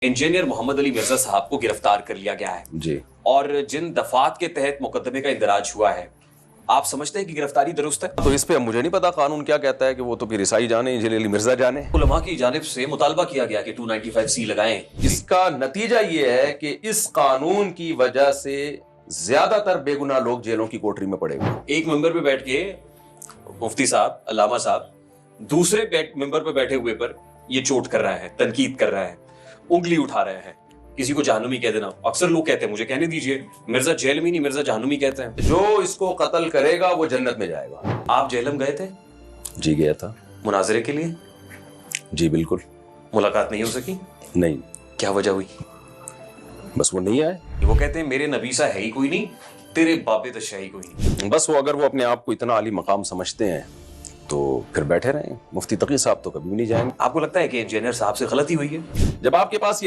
Engineer Mohammad Ali Mirza साहब को गिरफ्तार कर लिया गया है जी। और जिन दफात के तहत मुकदमे का इंदराज हुआ है, आप समझते हैं कि गिरफ्तारी दुरुस्त है? तो इस पे मुझे नहीं पता कानून क्या कहता है, कि वो तो फिर ईसाई जाने, इंजीनियर अली मिर्जा जाने। उलमा की जानिब से मुतालबा किया गया कि 295C लगाएं। इसका नतीजा ये है कि इस कानून की वजह से ज्यादातर बेगुनाह लोग जेलों की कोठरी में पड़ेंगे। एक मेंबर पे बैठ के मुफ्ती साहब, अल्लामा साहब दूसरे मेंबर पे बैठे हुए पर ये चोट कर रहा है, तनकीद कर रहा है, उंगली उठा रहे हैं, किसी को जहन्नुमी कह देना। अक्सर लोग कहते हैं, मुझे कहने दीजिए, मिर्जा जेल में नहीं, मिर्जा जहन्नुमी कहते हैं। जो इसको कत्ल करेगा वो जन्नत में जाएगा। आप जेलम गए थे? जी गया था। मुनाजरे के लिए? जी बिल्कुल। मुलाकात नहीं हो सकी? नहीं। क्या वजह हुई? बस वो नहीं आए। वो कहते हैं मेरे नबी सा है ही कोई नहीं, तेरे बाबे तशा ही कोई नहीं। बस वो अगर वो अपने आप को इतना आली मकाम समझते हैं तो फिर बैठे रहें। मुफ्ती तकी साहब तो कभी भी नहीं जाएंगे। आपको लगता है कि इंजीनियर साहब से गलती हुई है? जब आपके पास ये